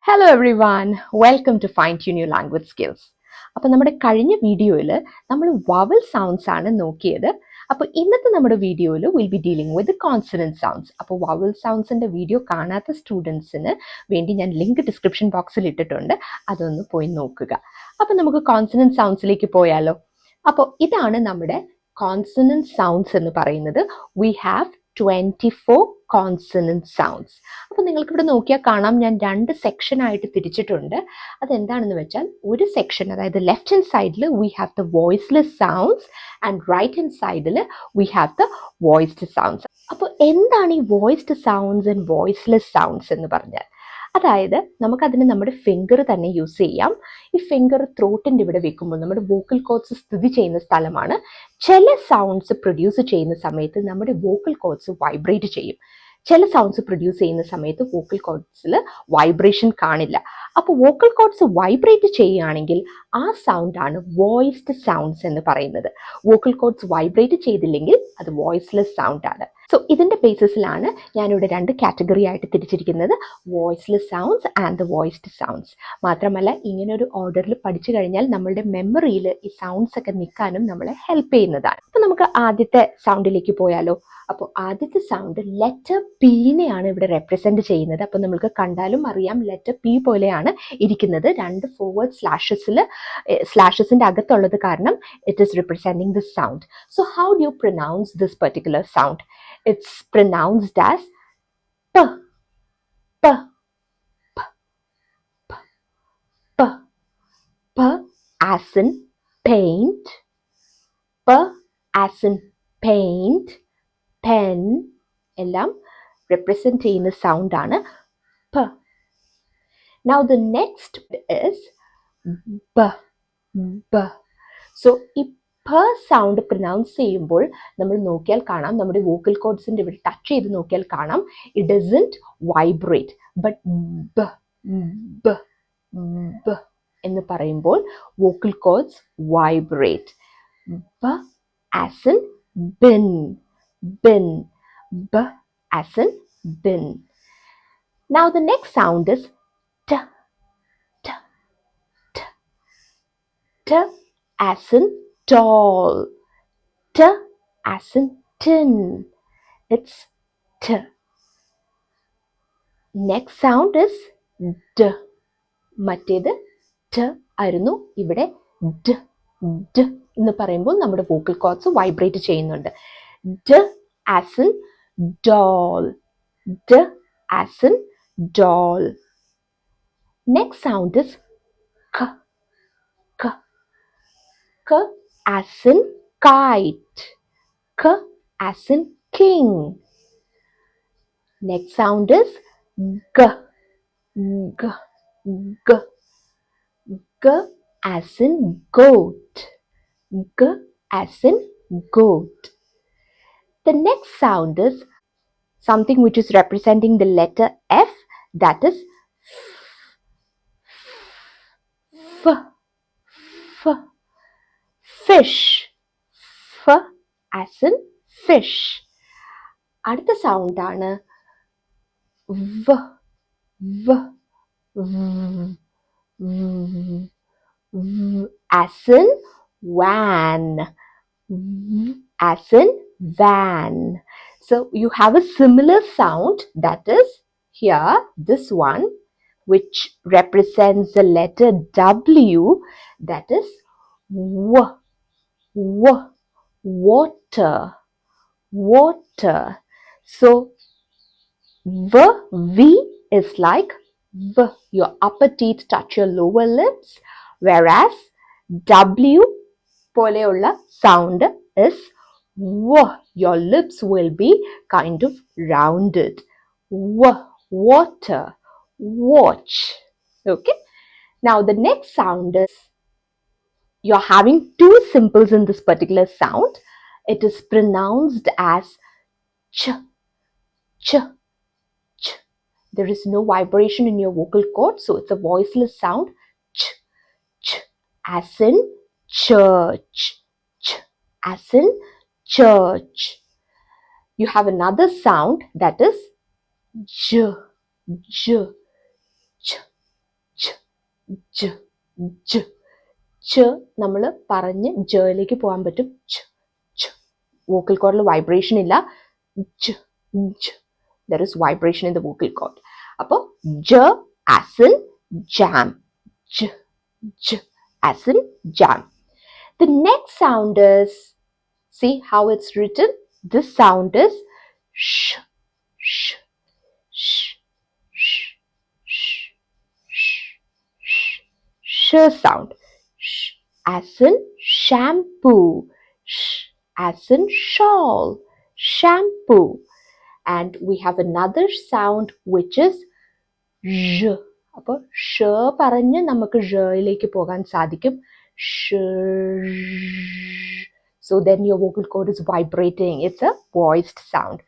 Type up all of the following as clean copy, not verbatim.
Hello everyone, welcome to fine tune your language skills. അപ്പോൾ നമ്മുടെ കഴിഞ്ഞ വീഡിയോയിൽ നമ്മൾ വവൽ സൗണ്ട്സ് ആണ് നോക്കിയത്. അപ്പോൾ ഇന്നത്തെ നമ്മുടെ വീഡിയോയിൽ will be dealing with consonant sounds. അപ്പോൾ വവൽ സൗണ്ട്സിൻ്റെ വീഡിയോ കാണാത്ത സ്റ്റുഡൻസിന് വേണ്ടി ഞാൻ ലിങ്ക് ഡിസ്ക്രിപ്ഷൻ ബോക്സിൽ ഇട്ടിട്ടുണ്ട്, അതൊന്ന് പോയി നോക്കുക. അപ്പോൾ നമുക്ക് കോൺസണന്റ് സൗണ്ട്സിലേക്ക് പോയാലോ. അപ്പോൾ ഇതാണ് നമ്മുടെ കോൺസണന്റ് സൗണ്ട്സ് എന്ന് പറയുന്നത്. We have 24 consonant sounds. അപ്പോൾ നിങ്ങൾക്ക് ഇവിടെ നോക്കിയാൽ കാണാം, ഞാൻ 2 സെക്ഷനായിട്ട് തിരിച്ചിട്ടുണ്ട്. അതെന്താണെന്ന് വെച്ചാൽ, ഒരു സെക്ഷൻ, അതായത് ലെഫ്റ്റ് ഹാൻഡ് സൈഡിൽ we have the voiceless sounds and right hand സൈഡിൽ we have the voiced sounds. അപ്പോൾ എന്താണ് ഈ voiced sounds and voiceless sounds എന്ന് പറഞ്ഞാൽ, അതായത് നമുക്കതിന് നമ്മുടെ ഫിംഗർ തന്നെ യൂസ് ചെയ്യാം. ഈ ഫിംഗർ ത്രോട്ടിൻ്റെ ഇവിടെ വെക്കുമ്പോൾ നമ്മുടെ വോക്കൽ കോഡ്സ് സ്ഥിതി ചെയ്യുന്ന സ്ഥലമാണ്. ചില സൗണ്ട്സ് പ്രൊഡ്യൂസ് ചെയ്യുന്ന സമയത്ത് നമ്മുടെ വോക്കൽ കോഡ്സ് വൈബ്രേറ്റ് ചെയ്യും. ചില സൗണ്ട്സ് പ്രൊഡ്യൂസ് ചെയ്യുന്ന സമയത്ത് വോക്കൽ കോഡ്സിൽ വൈബ്രേഷൻ കാണില്ല. അപ്പോൾ വോക്കൽ കോഡ്സ് വൈബ്രേറ്റ് ചെയ്യുകയാണെങ്കിൽ ആ സൗണ്ടാണ് വോയിസ്ഡ് സൗണ്ട്സ് എന്ന് പറയുന്നത്. വോക്കൽ കോഡ്സ് വൈബ്രേറ്റ് ചെയ്തില്ലെങ്കിൽ അത് വോയിസ്ലെസ് സൗണ്ട് ആണ്. സോ ഇതിൻ്റെ ബേസിസിലാണ് ഞാനിവിടെ 2 കാറ്റഗറി ആയിട്ട് തിരിച്ചിരിക്കുന്നത്, voiceless sounds and the voiced sounds. മാത്രമല്ല, ഇങ്ങനെ ഒരു ഓർഡറിൽ പഠിച്ചു കഴിഞ്ഞാൽ നമ്മളുടെ മെമ്മറിയിൽ ഈ സൗണ്ട്സ് ഒക്കെ നിൽക്കാനും നമ്മളെ ഹെൽപ്പ് ചെയ്യുന്നതാണ്. അപ്പോൾ നമുക്ക് ആദ്യത്തെ സൗണ്ടിലേക്ക് പോയാലോ. അപ്പോൾ ആദ്യത്തെ സൗണ്ട് ലെറ്റർ പീനെയാണ് ഇവിടെ റെപ്രസെൻറ്റ് ചെയ്യുന്നത്. അപ്പോൾ നമുക്ക് കണ്ടാലും അറിയാം, ലെറ്റർ പി പോലെയാണ് ഇരിക്കുന്നത്. 2 ഫോർവേഡ് സ്ലാഷസിൻ്റെ അകത്തുള്ളത് കാരണം it is representing this sound. So how do you pronounce this particular sound? It's pronounced as p, p, p, p, p, p as in paint, p as in paint, pen, എല്ലാം represent ചെയ്യുന്ന sound ആണ് p. Now the next is b, b. So ഈ പ sound pronounce ചെയ്യുമ്പോൾ നമ്മൾ നോക്കിയാൽ കാണാം, നമ്മുടെ വോക്കൽ കോഡ്സിൻ്റെ ഇവിടെ ടച്ച് ചെയ്ത് നോക്കിയാൽ കാണാം, ഇറ്റ് ഡസൻറ്റ് വൈബ്രേറ്റ്. ബട്ട് ബ ബ ബ എന്ന് പറയുമ്പോൾ വോക്കൽ കോഡ്സ് വൈബ്രേറ്റ്. ബ ആസ് ഇൻ ബിൻ, ബിൻ, ബ as in bin. Now the next sound is t, t, t, t as in tall, t as in tin, it's t. Next sound is d. മറ്റേത് t ആയിരുന്നു, ഇവിടെ d, d എന്ന് പറയുമ്പോൾ നമ്മുടെ vocal cords vibrate ചെയ്യുന്നുണ്ട്. d as in doll, d as in doll. Next sound is k, k, k as in kite, k as in king. Next sound is g, g, g, g as in goat, g as in goat. The next sound is something which is representing the letter F, that is f, f, fish, f as in fish. അടുത്ത sound ആണ് v, v, v, v as in van, v as in van. So you have a similar sound, that is here, this one, which represents the letter W, that is w, w, water, water. So V is like V, your upper teeth touch your lower lips, whereas W പോലെയുള്ള sound is W, your lips will be kind of rounded. W, water, watch. Okay, now the next sound is, you're having 2 syllables in this particular sound. It is pronounced as ch, ch, ch. There is no vibration in your vocal cord, so it's a voiceless sound. Ch, ch, as in church, ch, as in church. You have another sound, that is j, j, ch, j, j. ch നമ്മൾ പറഞ്ഞ് ജയിലേക്ക് പോകാൻ പറ്റും. ch, ch. vocal cord vibration ഇല്ല. j, j. there is vibration in the vocal cord. അപ്പോൾ j as in jam. j, j as in jam. The next sound is, see how it's written? This sound is sh, sh, sh, sh, sh, sh, sh sound. Sh as in shampoo. Sh as in shawl. Shampoo. And we have another sound which is j. അപ്പോൾ ഷ പറഞ്ഞ് നമുക്ക് ഴയിലേക്ക് പോകാൻ സാധിക്കും. sh. So then your vocal cord is vibrating. It's a voiced sound.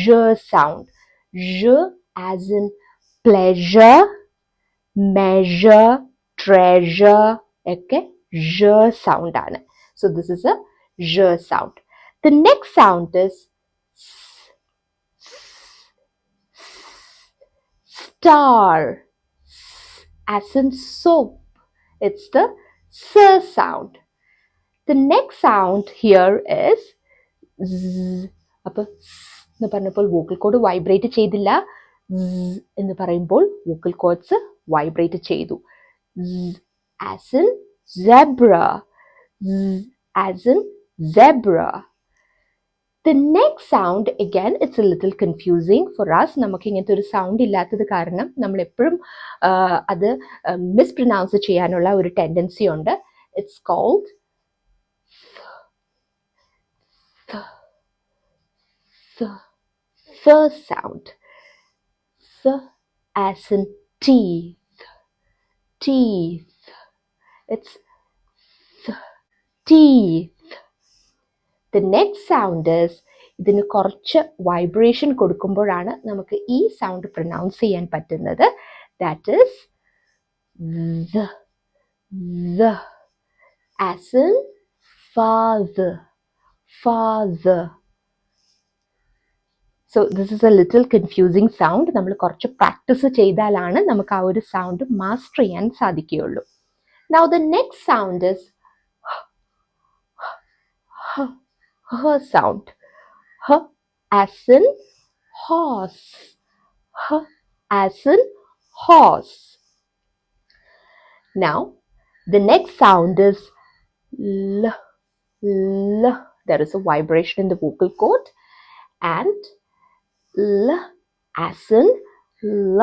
J sound. J as in pleasure, measure, treasure. Okay, j sound ആണ്. So this is a j sound. The next sound is star, as in soap. It's the s sound. The next sound here is z. അപ്പോൾ എന്ന് പറഞ്ഞപ്പോൾ vocal cord vibrate ചെയ്തില്ല. z എന്ന് പറയുമ്പോൾ vocal cords vibrate ചെയ്തു. z as in zebra. z as in zebra. The next sound, again, it's a little confusing for us. നമുക്ക് ഇങ്ങനത്തെ ഒരു സൗണ്ട് ഇല്ലാത്തത് കാരണം നമ്മൾ എപ്പോഴും അത് മിസ്പ്രൊനൗൺസ് ചെയ്യാനുള്ള ഒരു ടെൻഡൻസി ഉണ്ട്. It's called th sound. Th as in teeth. Teeth. It's teeth. The next sound is, ഇതിന് കുറച്ച് വൈബ്രേഷൻ കൊടുക്കുമ്പോഴാണ് നമുക്ക് ഈ സൗണ്ട് പ്രൊനൗൺസ് ചെയ്യാൻ പറ്റുന്നത്. That is the, the, as in father, father. So this is a little confusing sound. നമ്മൾ കുറച്ച് practice ചെയ്താലാണ് നമുക്ക് ആ ഒരു സൗണ്ട് മാസ്റ്റർ ചെയ്യാൻ സാധിക്കുകയുള്ളൂ. Now the next sound is h sound. H as in horse. H as in horse. Now the next sound is l, l. There is a vibration in the vocal cord. And l as in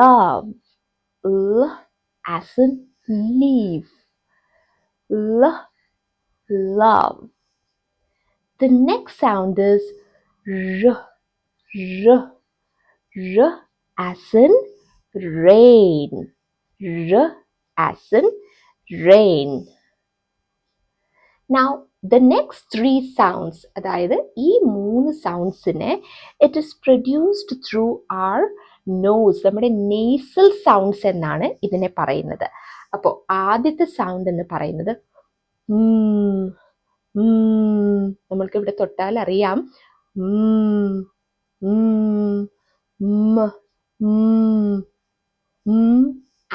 love. L as in leaf. L, love. The next sound is r, r, r as in rain. R as in rain. Now the next three sounds, അതായത് ഈ 3 സൗണ്ട്സിനെ it is produced through our nose. നമ്മുടെ nasal sounds എന്നാണ് ഇതിനെ പറയുന്നത്. അപ്പോൾ ആദ്യത്തെ sound എന്ന് പറയുന്നത് നമ്മൾക്ക് ഇവിടെ തൊട്ടാൽ അറിയാം.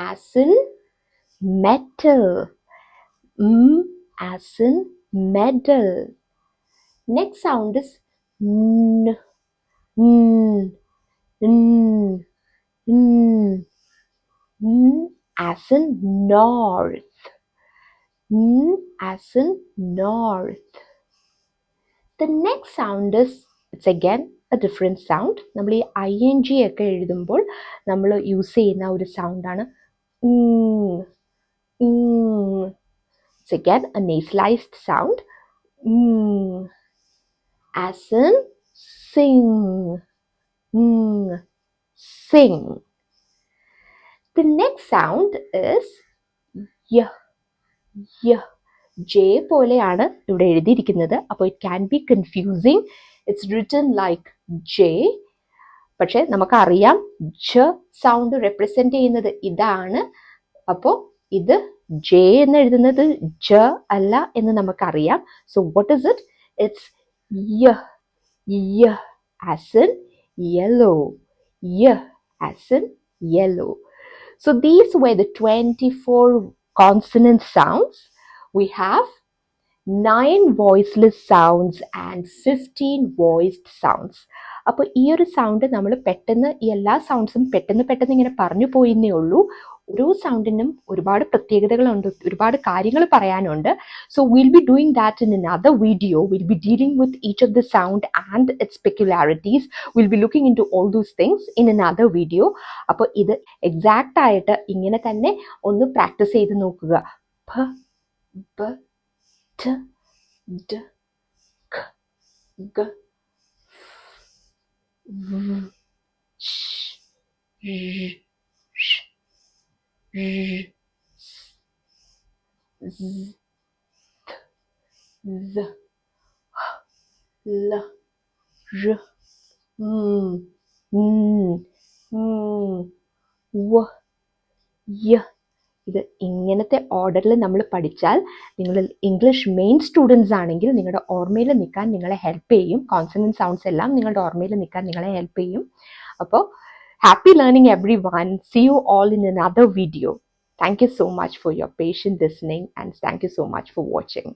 as in metal. as in metal. Next sound is n, n, n, n, n as in north. N as in north. The next sound is, it's again a different sound. നമ്മൾ ഈ ing ഒക്കെ എഴുതുമ്പോൾ നമ്മൾ use ചെയ്യുന്ന ഒരു സൗണ്ടാണ്. It's again a nasalized sound. As in sing. Sing. The next sound is y. y. J പോലെയാണ് ഇവിടെ എഴുതിയിരിക്കുന്നത്. അപ്പോൾ it can be confusing. It's written like J. പക്ഷെ നമുക്കറിയാം j സൗണ്ട് റെപ്രസെന്റ് ചെയ്യുന്നത് ഇതാണ്. അപ്പോൾ ഇത് J എന്ന് എഴുതുന്നത് J അല്ല എന്ന് നമുക്കറിയാം. So what is it? It's y. y as in yellow. y as in yellow. So these were the 24 consonant sounds, we have 9 voiceless sounds and 15 voiced sounds. അപ്പോൾ ഈ ഒരു സൗണ്ട് നമ്മൾ പെട്ടെന്ന് ഈ എല്ലാ സൗണ്ട്സും പെട്ടെന്ന് ഇങ്ങനെ പറഞ്ഞു പോയിന്നേ ഉള്ളൂ. ഓരോ സൗണ്ടിനും ഒരുപാട് പ്രത്യേകതകളുണ്ട്, ഒരുപാട് കാര്യങ്ങൾ പറയാനുണ്ട്. So will be doing that in another video. We'll be dealing with each of the sound and its peculiarities. We'll be looking into all those things in another video. അപ്പോൾ ഇത് എക്സാക്റ്റ് ആയിട്ട് ഇങ്ങനെ തന്നെ ഒന്ന് പ്രാക്ടീസ് ചെയ്ത് നോക്കുക. ഭ ബ ഠ d k g v sh r sh r z th z h l r m n w y. ഇത് ഇങ്ങനത്തെ ഓർഡറിൽ നമ്മൾ പഠിച്ചാൽ നിങ്ങൾ ഇംഗ്ലീഷ് മെയിൻ സ്റ്റുഡൻസ് ആണെങ്കിൽ നിങ്ങളുടെ ഓർമ്മയിൽ നിൽക്കാൻ നിങ്ങളെ ഹെൽപ്പ് ചെയ്യും. കോൺസണന്റ് സൗണ്ട്സ് എല്ലാം നിങ്ങളുടെ ഓർമ്മയിൽ നിൽക്കാൻ നിങ്ങളെ ഹെൽപ്പ് ചെയ്യും. അപ്പോൾ happy learning everyone. See you all in another video. Thank you so much for your patient listening and thank you so much for watching.